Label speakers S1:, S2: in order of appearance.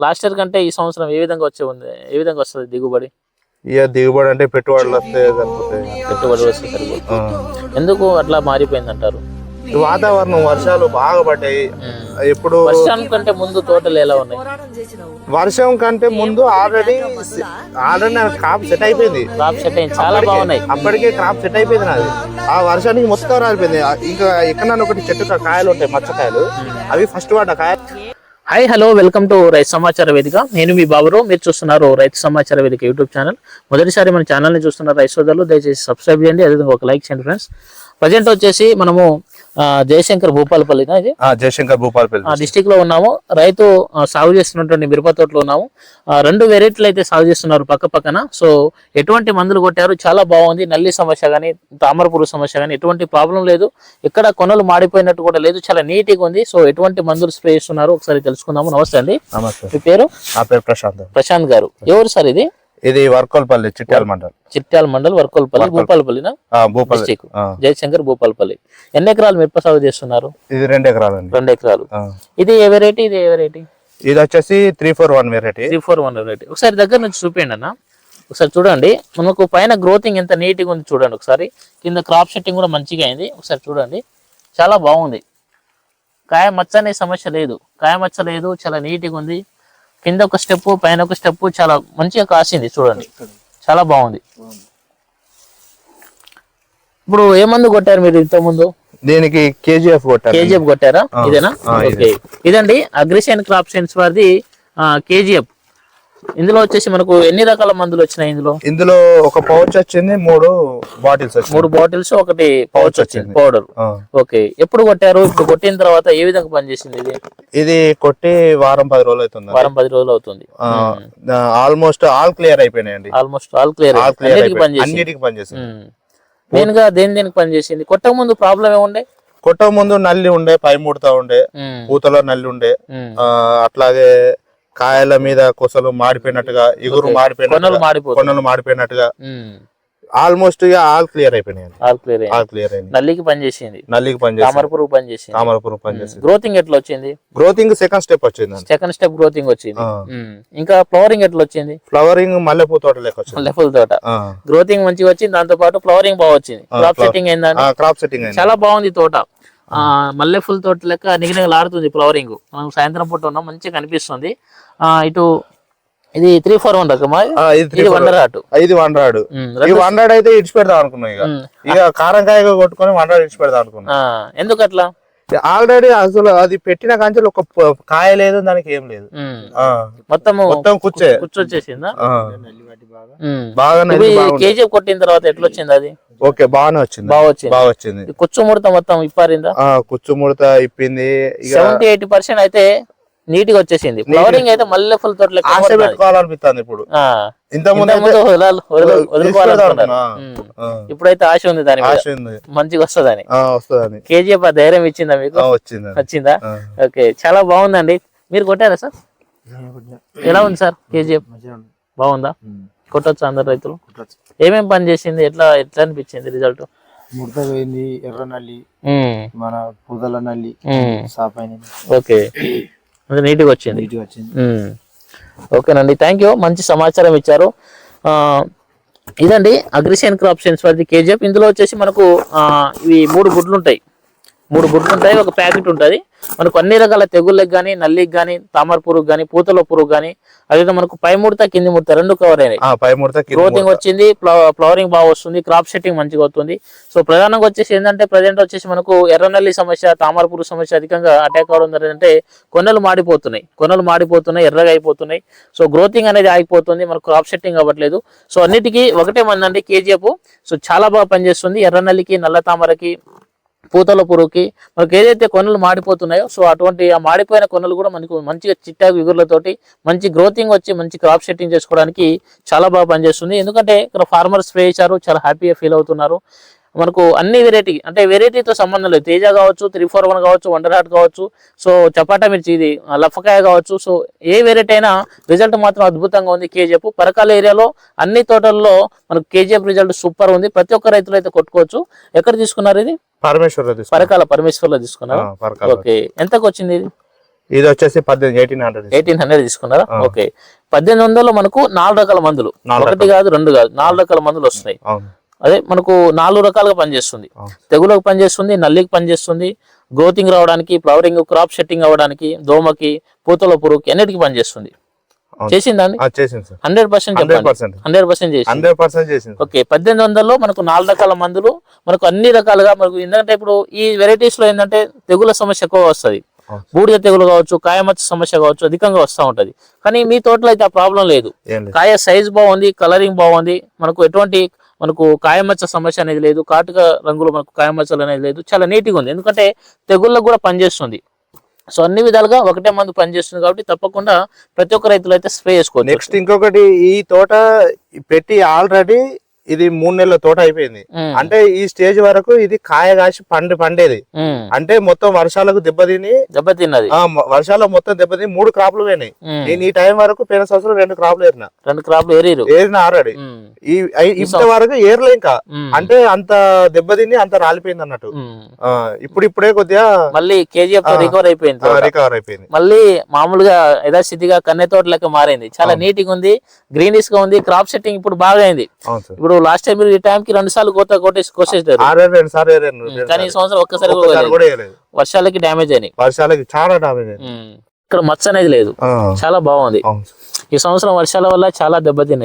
S1: Last year కంటే ఈ సంవత్సరం ఏ విధంగా ఏ విధంగా వస్తుంది దిగుబడి?
S2: ఇక దిగుబడి అంటే పెట్టుబడులు వస్తే సరిపోతాయి.
S1: పెట్టుబడి వస్తే సరిపోతుంది. ఎందుకు అట్లా మారిపోయింది అంటారు?
S2: వాతావరణం వర్షాలు బాగా పడ్డాయి. ఎప్పుడు
S1: వర్షం కంటే ముందు తోటలు ఎలా ఉన్నాయి?
S2: వర్షం కంటే ముందు ఆల్రెడీ క్రాప్ సెట్ అయిపోయింది.
S1: క్రాప్ సెట్ అయింది, చాలా బాగున్నాయి.
S2: అప్పటికే క్రాప్ సెట్ అయిపోయింది నాది. ఆ వర్షానికి మొత్తం రాలిపోయింది. ఇంకా ఎక్కడ ఒకటి చెట్టు కాయలు ఉంటాయి, మచ్చకాయలు, అవి ఫస్ట్ పడ్డ కాయలు.
S1: హాయ్ హలో, వెల్కమ్ టు రైతు సమాచార వేదిక. నేను మీ బాబురావు, మీరు చూస్తున్నారు రైతు సమాచార వేదిక యూట్యూబ్ ఛానల్. మొదటిసారి మన ఛానల్ని చూస్తున్న రైతు సోదరులు దయచేసి సబ్స్క్రైబ్ చేయండి, అదేవిధంగా ఒక లైక్ చేయండి ఫ్రెండ్స్. ప్రజెంట్ వచ్చేసి మనము జయశంకర్ భూపాలపల్లి
S2: జయశంకర్ భూపాలపల్లి
S1: డిస్టిక్ లో ఉన్నాము. రైతు సాగు చేస్తున్నటువంటి మిరప తోటలో ఉన్నాము. రెండు వెరైటీలు అయితే సాగు చేస్తున్నారు పక్క పక్కన. సో ఎటువంటి మందులు కొట్టారు, చాలా బాగుంది. నల్లి సమస్య కానీ తామర పురుగు సమస్య కానీ ఎటువంటి ప్రాబ్లం లేదు. ఎక్కడ కొనలు మాడిపోయినట్టు కూడా లేదు, చాలా నీట్గా ఉంది. సో ఎటువంటి మందులు స్ప్రే చేస్తున్నారు ఒకసారి తెలుసుకుందాము. నమస్తే అండి.
S2: నమస్తే.
S1: మీ పేరు?
S2: నా పేరు ప్రశాంత్.
S1: ప్రశాంత్ గారు ఎవరు సార్?
S2: ఇది వర్కోల్పల్లి, చిట్యాల మండల్
S1: వర్కోల్పల్లి, భూపాలపల్లినా డిస్టిక్, జయశంకర్ భూపాలపల్లి. ఎన్ని ఎకరాలు మిరప సాగు చేస్తున్నారు?
S2: ఇది 2 ఎకరాలు.
S1: 2 ఎకరాలు. ఇది ఏ వెరైటీ?
S2: ఇది వచ్చేసి 341 వెరైటీ.
S1: 341 వెరైటీ. ఒకసారి దగ్గర నుంచి చూపించండి అన్న. ఒకసారి చూడండి, మనకు పైన గ్రోతింగ్ ఎంత నీట్గా ఉంది చూడండి. ఒకసారి కింద క్రాప్ సెట్టింగ్ కూడా మంచిగా అయింది. ఒకసారి చూడండి, చాలా బాగుంది. కాయ మచ్చ అనే సమస్య లేదు, చాలా నీట్గా ఉంది. కింద ఒక స్టెప్, పైన ఒక స్టెప్, చాలా మంచిగా కాసింది చూడండి, చాలా బాగుంది. ఇప్పుడు ఏ మందు కొట్టారు మీరు ఇంత ముందు?
S2: దీనికి కేజీఎఫ్
S1: కొట్టారా? ఇదేనా? ఓకే, ఇదండి అగ్రిసైన్ క్రాప్ సైన్స్ వారిది కేజీఎఫ్. ఇందులో వచ్చేసి మనకు ఎన్ని రకాల మందులు వచ్చినాయి?
S2: ఇందులో ఒక పౌచ్ వచ్చింది, 3 బాటిల్స్, ఒకటి పౌచ్ వచ్చింది పౌడర్.
S1: ఓకే, ఎప్పుడు కొట్టారు? ఇప్పుడు కొట్టిన తర్వాత ఏ విధంగా పనిచేసింది
S2: ఇది కొట్టి వారం 10 రోజులు అవుతుంది.
S1: వారం 10 రోజులు అవుతుంది.
S2: ఆల్మోస్ట్ ఆల్ క్లియర్ అయిపోయినాయండి.
S1: అన్నిటికి పనిచేసింది. మెయిన్ గా దేనికి పనిచేసింది? కొట్టక ముందు ప్రాబ్లం ఏముండే?
S2: కొట్టక ముందు నల్లి ఉండే, పై ముడతా ఉండే, పూతలో నల్లి ఉండే, అట్లాగే కాయల మీద కొసలు మాడిపోయినట్టుగా, ఎగురు కొనలు మాడిపోయినట్టుగా, ఆల్మోస్ట్ ఆల్ క్లియర్ అయిపోయినాయి.
S1: నల్లికి పనిచేసింది, తామర పురుగు పనిచేసింది. గ్రోతింగ్ ఎట్లా వచ్చింది?
S2: గ్రోతింగ్ సెకండ్ స్టెప్
S1: గ్రోతింగ్ వచ్చింది. ఇంకా ఫ్లవరింగ్ ఎట్లా వచ్చింది?
S2: ఫ్లవరింగ్ మల్లెపూ తోట లెక్క వచ్చింది.
S1: మల్లెపూల తోట గ్రోతింగ్ మంచిగా వచ్చింది, దాంతో పాటు ఫ్లవరింగ్ బాగా వచ్చింది. క్రాప్ సెట్టింగ్ చాలా బాగుంది తోట. మల్లెపూల తోట లెక్క నిగనిగలాడుతుంది ఫ్లవరింగ్. మనం సాయంత్రం పూట ఉన్నాం, మంచిగా కనిపిస్తుంది. ఇటు ఇది 341 రకమా? ఇది వండరాటు.
S2: ఇది వండరాడు. ఈ వండరాడు అయితే ఇడిచి పెడదాం అనుకున్నా. ఇక కారంకాయగా కొట్టుకొని వండరాడు ఇడిచి పెడదాం అనుకున్నా.
S1: ఎందుకు అట్లా?
S2: ఆల్రెడీ అసలు అది పెట్టిన కాంచెలు ఒక కాయ లేదు, దానికి ఏం లేదు, మొత్తం
S1: కూర్చొచ్చేసిందా?
S2: బాగా
S1: కేజీ కొట్టిన తర్వాత ఎట్లా వచ్చింది అది?
S2: ఓకే, బాగానే వచ్చింది, బాగా వచ్చింది.
S1: కుచ్చు ముడత మొత్తం ఇప్పారిందా?
S2: కుచ్చు ముడత ఇప్పింది.
S1: 70-80% అయితే నీట్ గా వచ్చేసింది. ఫ్లవరింగ్ అయితే మల్లెపూల తోటలో
S2: ఆశ పెట్టుకోవాలనిపిస్తుంది. ఇప్పుడు ఇంత ముందు
S1: ఇప్పుడైతే ఆశ ఉంది, దాని మంచిగా వస్తుందని. కేజీఎఫ్ ధైర్యం ఇచ్చిందా మీకు? వచ్చిందా? ఓకే, చాలా బాగుందండి. మీరు కొట్టారా సార్? ఎలా ఉంది సార్ కేజీఎఫ్? బాగుందా? కొట్టొచ్చు అందరు రైతులు? ఏమేమి పని చేసింది, ఎట్లా అనిపించింది రిజల్ట్?
S3: ముడత పోయింది, ఎర్ర నల్లి, మన పూదల నల్లి సాపైన.
S1: ఓకే, నీట్గా వచ్చింది. ఓకేనండి, థ్యాంక్ యూ. మంచి సమాచారం ఇచ్చారు. ఇదండి అగ్రిసైన్ క్రాప్ సైన్స్ వారిది కేజీఎఫ్. ఇందులో వచ్చేసి మనకు ఇవి 3 గుడ్లు ఉంటాయి, ఒక ప్యాకెట్ ఉంటుంది. మనకు అన్ని రకాల తెగుళ్ళకి కానీ, నల్లికి కానీ, తామర పురుగు కానీ, పూతల పురుగు కానీ, అదే మనకు పై ముడత కింది ముడత 2 కవర్ అయినాయి. గ్రోతింగ్ వచ్చింది, ఫ్లవరింగ్ బాగా వస్తుంది, క్రాప్ సెట్టింగ్ మంచిగా అవుతుంది. సో ప్రధానంగా వచ్చేసి ఏంటంటే ప్రజెంట్ వచ్చేసి మనకు ఎర్ర నల్లి సమస్య, తామర పురుగు సమస్య అధికంగా అటాక్ అవడం ఏంటంటే కొనలు మాడిపోతున్నాయి, ఎర్రగా అయిపోతున్నాయి. సో గ్రోతింగ్ అనేది ఆగిపోతుంది, మనకు క్రాప్ సెట్టింగ్ అవ్వట్లేదు. సో అన్నిటికీ ఒకటే మందండి కేజీఎఫ్. సో చాలా బాగా పనిచేస్తుంది ఎర్ర నల్లికి, నల్ల తామరకి, పూతల పురుగుకి. మనకు ఏదైతే కొనలు మాడిపోతున్నాయో, సో అటువంటి ఆ మాడిపోయిన కొనలు కూడా మనకు మంచిగా చిట్టాకు ఇగుర్లతోటి మంచి గ్రోతింగ్ వచ్చి మంచి క్రాప్ సెట్టింగ్ చేసుకోవడానికి చాలా బాగా పనిచేస్తుంది. ఎందుకంటే ఇక్కడ ఫార్మర్ స్ప్రే చేశారు, చాలా హ్యాపీగా ఫీల్ అవుతున్నారు. మనకు అన్ని వెరైటీ, అంటే వెరైటీతో సంబంధం లేదు. తేజ కావచ్చు, 341 కావచ్చు, వండర్హాట్ కావచ్చు, సో చపాటా మిర్చి, ఇది లఫకాయ కావచ్చు. సో ఏ వెరైటీ అయినా రిజల్ట్ మాత్రం అద్భుతంగా ఉంది కేజీఎఫ్. పరకాల ఏరియాలో అన్ని తోటల్లో మనకు కేజీఎఫ్ రిజల్ట్ సూపర్ ఉంది. ప్రతి ఒక్క రైతులు అయితే కొట్టుకోవచ్చు. ఎక్కడ తీసుకున్నారు ఇది?
S2: పరకాల
S1: పరమేశ్వర్లో తీసుకున్నారు. ఓకే, ఎంతకు వచ్చింది ఇది?
S2: ఇది వచ్చేసి 1800
S1: 1800 తీసుకున్నారా? ఓకే. 1800 మనకు 4 రకాల మందులు, ఒకటి కాదు 2 కాదు, 4 రకాల మందులు వస్తున్నాయి. అదే మనకు 4 రకాలుగా పనిచేస్తుంది. తెగులకు పనిచేస్తుంది, నల్లికి పనిచేస్తుంది, గ్రోతింగ్ రావడానికి, ఫ్లవరింగ్, క్రాప్ సెట్టింగ్ అవ్వడానికి, దోమకి, పూతల పురుగుకి అన్నిటికీ పనిచేస్తుంది. చేసిందండి? 100% 100% చేసింది. ఓకే. 1800లో మనకు 4 రకాల మందులు, మనకు అన్ని రకాలుగా మనకు ఏంటంటే ఇప్పుడు ఈ వెరైటీస్ లో ఏంటంటే తెగుల సమస్య ఎక్కువ వస్తుంది. బూడిద తెగులు కావచ్చు, కాయమచ్చ సమస్య కావచ్చు, అధికంగా వస్తూ ఉంటది. కానీ మీ తోటలో అయితే ఆ ప్రాబ్లం లేదు. కాయ సైజ్ బాగుంది, కలరింగ్ బాగుంది, మనకు ఎటువంటి కాయమచ్చ సమస్య అనేది లేదు, కాటుక రంగులో మనకు కాయమచ్చలు అనేది లేదు, చాలా నీట్గా ఉంది. ఎందుకంటే తెగుళ్ళకు కూడా పనిచేస్తుంది. సో అన్ని విధాలుగా ఒకటే మందు పనిచేస్తుంది కాబట్టి తప్పకుండా ప్రతి ఒక్క రైతులు అయితే స్ప్రే చేసుకోవచ్చు.
S2: నెక్స్ట్ ఇంకొకటి, ఈ తోట పెట్టి ఆల్రెడీ ఇది 3 నెలల తోట అయిపోయింది. అంటే ఈ స్టేజ్ వరకు ఇది కాయ కాసి పండేది. అంటే మొత్తం వర్షాలకు దెబ్బతిన్నది, వర్షాలు మొత్తం దెబ్బతిని 3 క్రాప్లు పోయినాయి. నేను ఈ టైం వరకు పోయిన సంవత్సరం 2 క్రాప్లు ఏరిన,
S1: 2 క్రాప్లు ఏరిన
S2: ఆల్రెడీ. ఇంత వరకు ఏర్లే ఇంకా, అంటే అంత దెబ్బతిని అంత రాలిపోయింది అన్నట్టు. ఇప్పుడే కొద్దిగా
S1: మళ్ళీ కేజీఎఫ్ రికవర్ అయిపోయింది, మళ్ళీ మామూలుగా యథాస్థితిగా కన్నె తోట లెక్క మారింది. చాలా నీట్ గా ఉంది, గ్రీనిష్ గా ఉంది, క్రాప్ సెట్టింగ్ ఇప్పుడు బాగా అయింది. ఇప్పుడు లాస్ట్ టైం మీరు ఈ టైం కి 2 సార్లు కోసేసారు, కానీ ఈ సంవత్సరం ఒక్కసారి వర్షాలకి డ్యామేజ్ అయినాయి,
S2: వర్షాలకి చాలా డ్యామేజ్ అయింది.
S1: ఇక్కడ మచ్చ అనేది లేదు, చాలా బాగుంది. ఈ సంవత్సరం వర్షాల వల్ల చాలా దెబ్బతిన్నాయి.